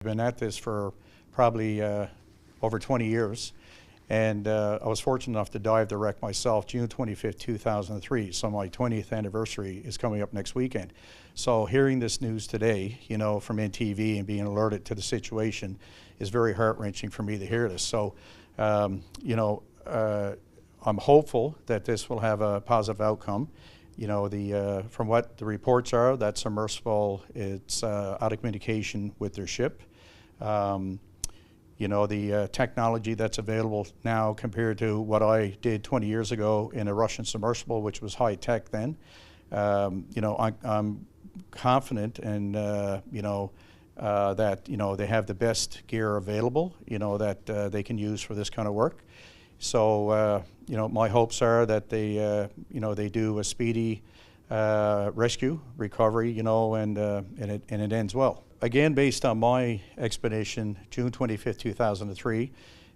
I've been at this for probably over 20 years, and I was fortunate enough to dive the wreck myself June 25th, 2003, so my 20th anniversary is coming up next weekend. So hearing this news today, from NTV and being alerted to the situation is very heart-wrenching for me to hear this. So, I'm hopeful that this will have a positive outcome. From what the reports are, that Submersible, it's out of communication with their ship. The technology that's available now compared to what I did 20 years ago in a Russian submersible, which was high tech then, I'm confident and, that, they have the best gear available, that they can use for this kind of work. So, my hopes are that they do a speedy rescue, recovery, and it ends well. Again, based on my expedition, June 25th, 2003,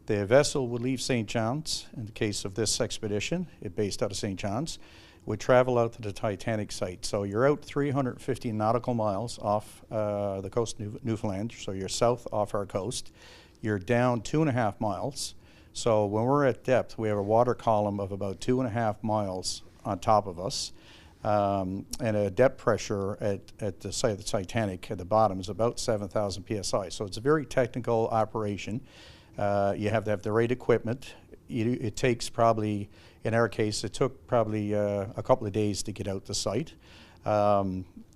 the vessel would leave St. John's. In the case of this expedition, it based out of St. John's, would travel out to the Titanic site. So you're out 350 nautical miles off the coast of Newfoundland, so you're south off our coast. You're down 2.5 miles. So when we're at depth, we have a water column of about 2.5 miles on top of us. And a depth pressure at the site of the Titanic at the bottom is about 7,000 psi. So it's a very technical operation. You have to have the right equipment. It takes probably, in our case, it took probably a couple of days to get out the site. I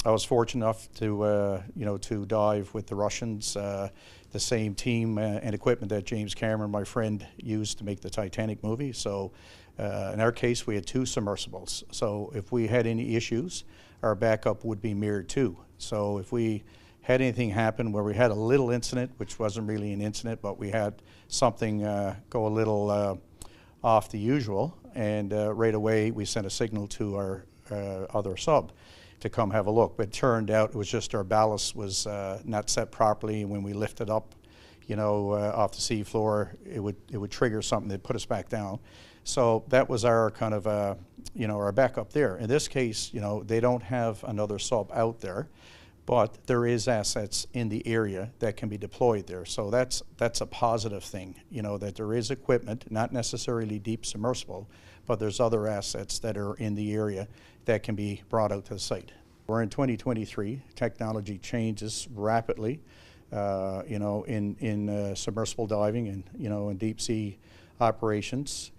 was fortunate enough to dive with the Russians, the same team and equipment that James Cameron, my friend, used to make the Titanic movie. So in our case, we had 2 submersibles. So if we had any issues, our backup would be mirrored too. So if we had anything happen where we had a little incident, which wasn't really an incident, but we had something go a little off the usual, and right away we sent a signal to our other sub to come have a look. But it turned out it was just our ballast was not set properly, and when we lifted up, off the sea floor, it would trigger something that put us back down. So that was our kind of, our backup there. In this case, they don't have another sub out there, but there is assets in the area that can be deployed there. So that's a positive thing, that there is equipment, not necessarily deep submersible, but there's other assets that are in the area that can be brought out to the site. We're in 2023. Technology changes rapidly, in submersible diving and, in deep sea operations.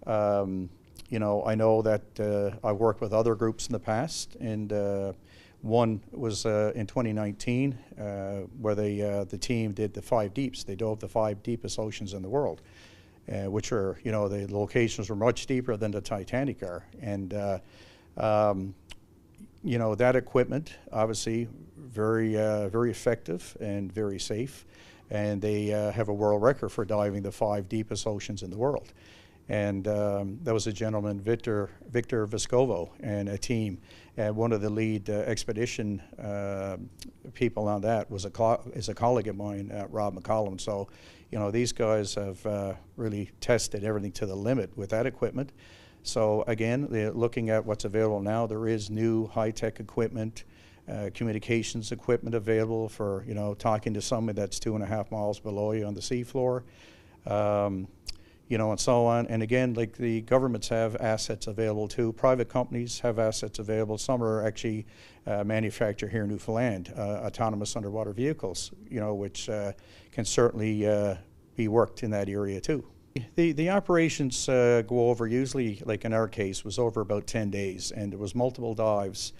I know that I've worked with other groups in the past, and one was in 2019 where the team did the 5 deeps. They dove the 5 deepest oceans in the world, which are, the locations were much deeper than the Titanic are. And, that equipment, obviously, very effective and very safe. And they have a world record for diving the 5 deepest oceans in the world. And that was a gentleman, Victor Vescovo, and a team. And one of the lead expedition people on that is a colleague of mine, Rob McCollum. So, these guys have really tested everything to the limit with that equipment. So again, looking at what's available now, there is new high-tech equipment, communications equipment available for, talking to someone that's 2.5 miles below you on the seafloor. And so on. And again, like the governments have assets available too. Private companies have assets available. Some are actually manufactured here in Newfoundland, autonomous underwater vehicles, which can certainly be worked in that area too. The operations go over, usually, like in our case, was over about 10 days, and there was multiple dives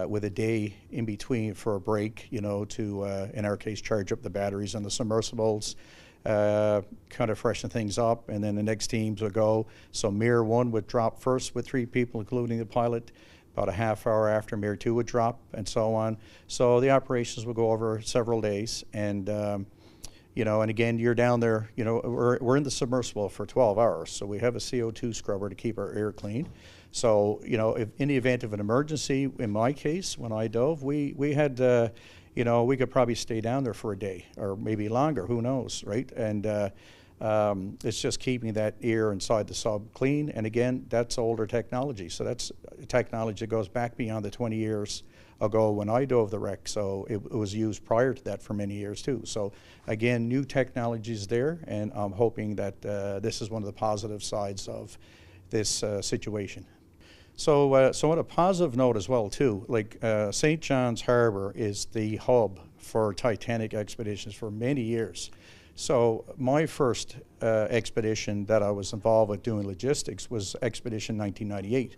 with a day in between for a break, to, in our case, charge up the batteries on the submersibles, kind of freshen things up, and then the next teams would go. So Mirror 1 would drop first with 3 people, including the pilot. About a half hour after, Mirror 2 would drop, and so on. So the operations would go over several days, and and again, you're down there, we're in the submersible for 12 hours, so we have a CO2 scrubber to keep our air clean. So, if in the event of an emergency, in my case, when I dove, we had, we could probably stay down there for a day or maybe longer, who knows, right? And it's just keeping that air inside the sub clean. And again, that's older technology. So that's technology that goes back beyond the 20 years ago when I dove the wreck, so it was used prior to that for many years too. So again, new technologies there, and I'm hoping that this is one of the positive sides of this situation. So, so on a positive note as well too, like St. John's Harbor is the hub for Titanic expeditions for many years. So my first expedition that I was involved with doing logistics was Expedition 1998,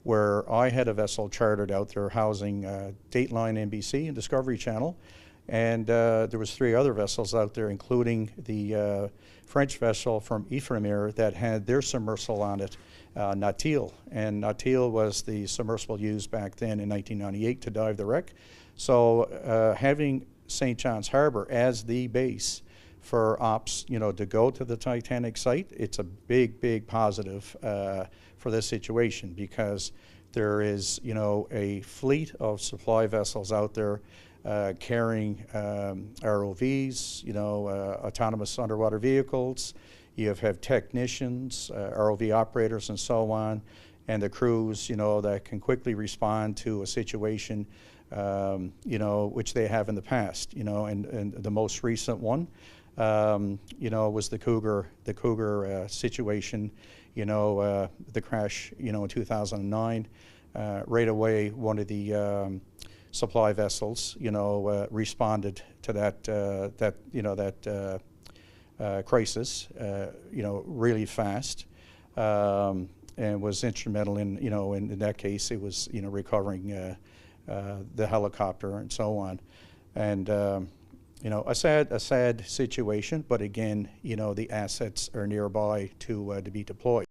where I had a vessel chartered out there housing Dateline NBC and Discovery Channel, and there was 3 other vessels out there, including the French vessel from Ifremer that had their submersible on it, Nautil. And Nautil was the submersible used back then in 1998 to dive the wreck. So having St. John's Harbor as the base for ops, you know, to go to the Titanic site, it's a big, big positive for this situation, because there is, you know, a fleet of supply vessels out there carrying ROVs, you know, autonomous underwater vehicles. You have technicians, ROV operators, and so on, and the crews, you know, that can quickly respond to a situation, you know, which they have in the past, you know, and the most recent one, you know, was the Cougar situation, you know, the crash, you know, in 2009. Right away, one of the supply vessels, you know, responded to that, you know, that crisis, you know, really fast, and was instrumental in, you know, in that case, it was, you know, recovering the helicopter and so on. And you know, a sad situation, but again, you know, the assets are nearby to be deployed.